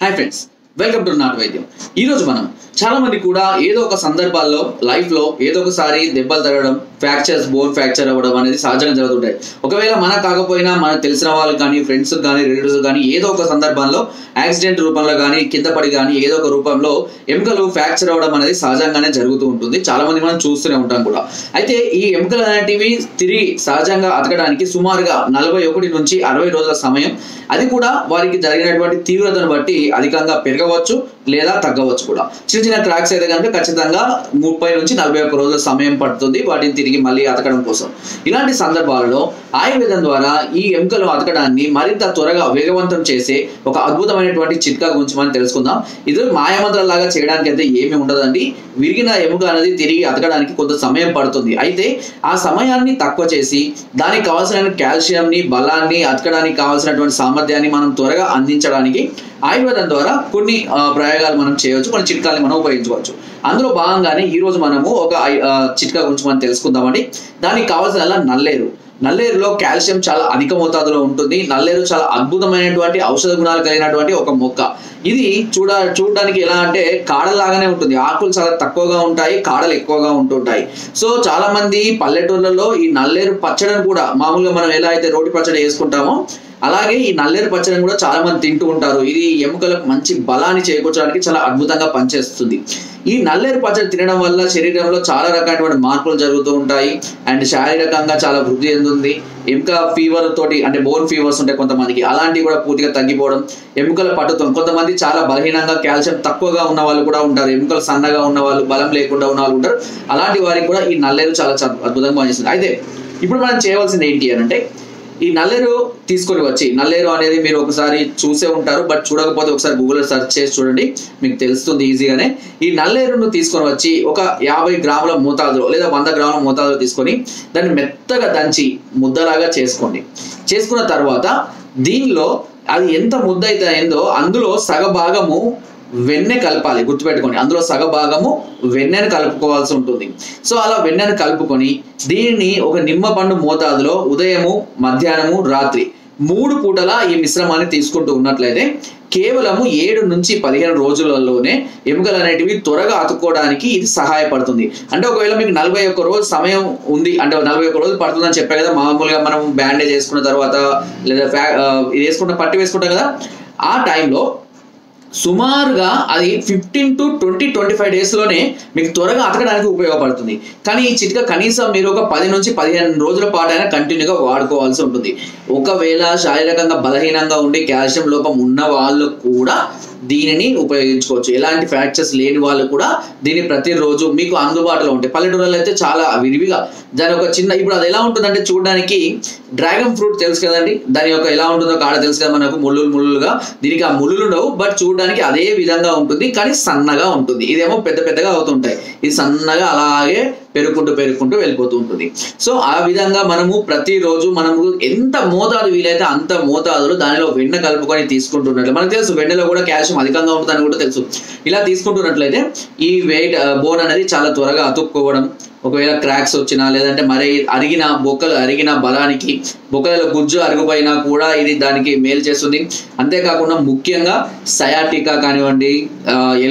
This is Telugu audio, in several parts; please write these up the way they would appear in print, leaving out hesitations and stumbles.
Hi friends, welcome to not వైద్యం. ఈరోజు మనం చాలా మంది కూడా ఏదో ఒక సందర్భాల్లో లైఫ్లో ఏదో ఒకసారి దెబ్బలు తగలడం, ఫ్రాక్చర్స్, బోన్ ఫ్రాక్చర్ అవ్వడం అనేది సహజంగా జరుగుతుంటాయి. ఒకవేళ మనకు కాకపోయినా మనకు తెలిసిన వాళ్ళు కానీ, ఫ్రెండ్స్ కానీ, రిలేటివ్స్ కానీ ఏదో ఒక సందర్భంలో యాక్సిడెంట్ రూపంలో కానీ, కింద పడి కానీ ఏదో ఒక రూపంలో ఎముకలు ఫ్రాక్చర్ అవ్వడం అనేది సహజంగానే జరుగుతూ ఉంటుంది. చాలా మంది మనం చూస్తూనే ఉంటాం కూడా. అయితే ఈ ఎముకలు అనేటివి తిరిగి సహజంగా అతకడానికి సుమారుగా 41 నుంచి 60 రోజుల సమయం, అది కూడా వారికి జరిగినటువంటి తీవ్రతను బట్టి అధికంగా పెరగవచ్చు లేదా తగ్గవచ్చు కూడా. చిన్న చిన్న క్రాక్స్ అయితే కనుక ఖచ్చితంగా 30 నుంచి 41 రోజుల సమయం పడుతుంది వాటిని తిరిగి మళ్ళీ అతకడం కోసం. ఇలాంటి సందర్భాలలో ఆయుర్వేదం ద్వారా ఈ ఎముకలు అతకడాన్ని మరింత త్వరగా వేగవంతం చేసే ఒక అద్భుతమైనటువంటి చిట్కా గురించి మనం తెలుసుకుందాం. ఇది మాయమంత్రాలాగా చేయడానికి అయితే ఏమీ ఉండదండి. విరిగిన ఎముక అనేది తిరిగి అతకడానికి కొంత సమయం పడుతుంది. అయితే ఆ సమయాన్ని తక్కువ చేసి దానికి కావాల్సిన కాల్షియంని, బలాన్ని, అతకడానికి కావాల్సినటువంటి సామర్థ్యాన్ని మనం త్వరగా అందించడానికి ఆయుర్వేదం ద్వారా కొన్ని ప్రయోగాలు మనం చేయవచ్చు, కొన్ని చిట్కాలు మనం ఉపయోగించుకోవచ్చు. అందులో భాగంగానే ఈరోజు మనము ఒక చిట్కా గురించి మనం తెలుసుకుందామండి. దానికి కావాల్సిన నల్లేరులో కాల్షియం చాలా అధిక మోతాదులో ఉంటుంది. నల్లేరు చాలా అద్భుతమైనటువంటి ఔషధ గుణాలు కలిగినటువంటి ఒక మొక్క. ఇది చూడడానికి ఎలా అంటే కాడలాగానే ఉంటుంది. ఆకులు చాలా తక్కువగా ఉంటాయి, కాడలు ఎక్కువగా ఉంటుంటాయి. సో చాలా మంది పల్లెటూర్లలో ఈ నల్లేరు పచ్చడిని కూడా మామూలుగా మనం ఎలా అయితే రోటి పచ్చడి వేసుకుంటామో అలాగే ఈ నల్లేరు పచ్చడిని కూడా చాలా మంది తింటూ ఉంటారు. ఇది ఎముకలకు మంచి బలాన్ని చేకూర్చడానికి చాలా అద్భుతంగా పనిచేస్తుంది. ఈ నల్లేరు పచ్చడి తినడం వల్ల శరీరంలో చాలా రకమైనటువంటి మార్పులు జరుగుతూ ఉంటాయి అండ్ శారీరకంగా చాలా వృద్ధి చెందుతుంది. ఎముక ఫీవర్ తోటి అంటే బోన్ ఫీవర్స్ ఉంటాయి కొంతమందికి, అలాంటివి కూడా పూర్తిగా తగ్గిపోవడం, ఎముకల పట్టుతం, కొంతమంది చాలా బలహీనంగా కాల్షియం తక్కువగా ఉన్న వాళ్ళు కూడా ఉంటారు, ఎముకలు సన్నగా ఉన్న వాళ్ళు, బలం లేకుండా ఉన్న వాళ్ళు ఉంటారు. అలాంటి వారికి కూడా ఈ నల్లేరు చాలా అద్భుతంగా పనిచేస్తుంది. అయితే ఇప్పుడు మనం చేయవలసింది ఏంటి అని అంటే, ఈ నల్లేరు తీసుకొని వచ్చి, నల్లేరు అనేది మీరు ఒకసారి చూసే ఉంటారు, బట్ చూడకపోతే ఒకసారి గూగుల్లో సెర్చ్ చేసి చూడండి, మీకు తెలుస్తుంది ఈజీగానే. ఈ నల్లేరును తీసుకొని వచ్చి ఒక 50 గ్రాముల మోతాదులో లేదా 100 గ్రాముల మోతాదులో తీసుకొని దాన్ని మెత్తగా దంచి ముద్దలాగా చేసుకోండి. చేసుకున్న తర్వాత దీనిలో అది ఎంత ముద్ద అయితే అయిందో అందులో సగభాగము వెన్నె కలపాలి. గుర్తుపెట్టుకోండి, అందులో సగభాగము వెన్నెను కలుపుకోవాల్సి ఉంటుంది. సో అలా వెన్నెను కలుపుకొని దీనిని ఒక నిమ్మపండు మోతాదులో ఉదయము, మధ్యాహ్నము, రాత్రి 3 పూటలా ఈ మిశ్రమాన్ని తీసుకుంటూ ఉన్నట్లయితే కేవలము 7 నుంచి 15 రోజులలోనే ఎముకలు అనేటివి త్వరగా అతుక్కోవడానికి ఇది సహాయపడుతుంది. అంటే ఒకవేళ మీకు 41 రోజు సమయం ఉంది అంటే 41 రోజులు పడుతుందని చెప్పే కదా, మామూలుగా మనం బ్యాండేజ్ వేసుకున్న తర్వాత లేదా పట్టి వేసుకుంటాం కదా, ఆ టైంలో సుమారుగా అది 15 to 25 డేస్లోనే మీకు త్వరగా అతకడానికి ఉపయోగపడుతుంది. కానీ ఈ చిట్కా కనీసం మీరు ఒక 10 నుంచి 15 రోజుల పాటైనా కంటిన్యూగా వాడుకోవాల్సి ఉంటుంది. ఒకవేళ శారీరకంగా బలహీనంగా ఉండి కాల్షియం లోపం ఉన్న వాళ్ళు కూడా దీనిని ఉపయోగించుకోవచ్చు. ఎలాంటి ఫ్రాక్చర్స్ లేని వాళ్ళు కూడా దీన్ని ప్రతిరోజు మీకు అందుబాటులో ఉంటాయి. పల్లెటూరులో అయితే చాలా విరివిగా దాని ఒక చిన్న, ఇప్పుడు అది ఎలా ఉంటుందంటే చూడడానికి డ్రాగన్ ఫ్రూట్ తెలుసు కదండి, దాని యొక్క ఎలా ఉంటుందో కాడ తెలుసు కదా మనకు, ముళ్ళుగా. దీనికి ఆ ముళ్ళులు ఉండవు, బట్ చూడడానికి అదే విధంగా ఉంటుంది, కానీ సన్నగా ఉంటుంది. ఇదేమో పెద్దగా అవుతుంటాయి, ఇది సన్నగా అలాగే పెరుగుకుంటూ వెళ్ళిపోతూ ఉంటుంది. సో ఆ విధంగా మనము ప్రతిరోజు మనము ఎంత మోతాదు వీలైతే అంత మోతాదులో దానిలో వెన్న కలుపుకొని తీసుకుంటున్నట్లు, మనకు తెలుసు వెన్నెలో కూడా కాల్షియం అధికంగా ఉంటుందని కూడా తెలుసు. ఇలా తీసుకుంటున్నట్లయితే ఈ బోన్ అనేది చాలా త్వరగా అతుక్కోవడం, ఒకవేళ క్రాక్స్ వచ్చినా లేదంటే మరి బొక్కలు అరిగిన బలానికి, బొక్కలలో గుజ్జు అరుగుపోయినా కూడా ఇది దానికి మేలు చేస్తుంది. అంతేకాకుండా ముఖ్యంగా సయాటికా కానివ్వండి,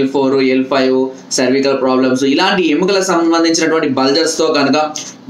L4, L5, సర్వికల్ ప్రాబ్లమ్స్, ఇలాంటి ఎముకలకు సంబంధించినటువంటి బల్జర్స్తో కనుక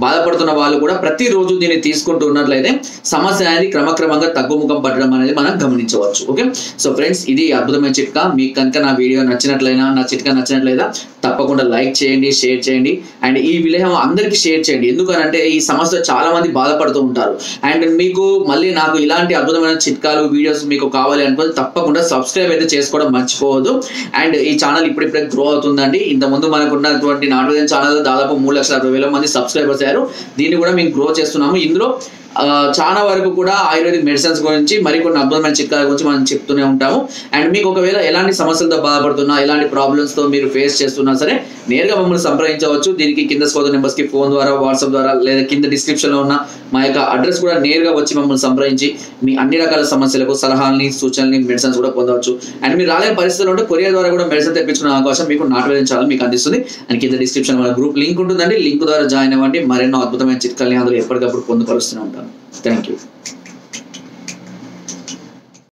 బాధపడుతున్న వాళ్ళు కూడా ప్రతిరోజు దీన్ని తీసుకుంటూ ఉన్నట్లయితే సమస్య అనేది క్రమక్రమంగా తగ్గుముఖం పట్టడం అనేది మనం గమనించవచ్చు. ఓకే, సో ఫ్రెండ్స్, ఇది అద్భుతమైన చిట్కా. మీకు కనుక నా వీడియో నా చిట్కా నచ్చినట్లయితే తప్పకుండా లైక్ చేయండి, షేర్ చేయండి అండ్ ఈ విలేహం అందరికీ షేర్ చేయండి. ఎందుకనంటే ఈ సమస్య చాలా మంది బాధపడుతూ ఉంటారు. అండ్ మీకు మళ్ళీ నాకు ఇలాంటి అద్భుతమైన చిట్కాలు వీడియోస్ మీకు కావాలి అనుకుంటే తప్పకుండా సబ్స్క్రైబ్ అయితే చేసుకోవడం మర్చిపోవద్దు. అండ్ ఈ ఛానల్ ఇప్పుడిప్పుడే గ్రో అవుతుందండి. ఇంతకుముందు మనకు ఉన్నటువంటి నాట్ వైద్యం ఛానల్ దాదాపు 3,60,000 మంది సబ్స్క్రైబర్స్ అయ్యారు. దీన్ని కూడా మేము గ్రో చేస్తున్నాము. ఇందులో చాలా వరకు కూడా ఆయుర్వేదిక్ మెడిసిన్స్ గురించి, మరికొన్ని అద్భుతమైన చిట్కాల గురించి మనం చెప్తూనే ఉంటాము. అండ్ మీకు ఒకవేళ ఎలాంటి సమస్యలతో బాధపడుతున్నా, ఎలాంటి ప్రాబ్లమ్స్తో మీరు ఫేస్ చేస్తున్నా సరే నేరుగా మమ్మల్ని సంప్రదించవచ్చు. దీనికి కింద స్కోర్ నెంబర్స్కి ఫోన్ ద్వారా, వాట్సాప్ ద్వారా లేదా కింద డిస్క్రిప్షన్లో ఉన్న మా యొక్క అడ్రస్ కూడా నేరుగా వచ్చి మమ్మల్ని సంప్రదించి మీ అన్ని రకాల సమస్యలకు సలహాలని, సూచనల్ని, మెడిసిన్స్ కూడా పొందవచ్చు. అండ్ మీరు రాలేని పరిస్థితుల్లో ఉంటే కొరియర్ ద్వారా కూడా మెడిసిన్ తెప్పించుకునే అవకాశం మీకు నాట్ వైద్యం ఛానల్ మీకు అందిస్తుంది. అండ్ కింద డిస్క్రిప్షన్ మన గ్రూప్ లింక్ ఉంటుందండి, లింక్ ద్వారా జాయిన్ అవ్వండి. మరెన్నో అద్భుతమైన చిట్కాలని అందులో ఎప్పటికప్పుడు పొందుపరుస్తూనే ఉంటాను. Thank you.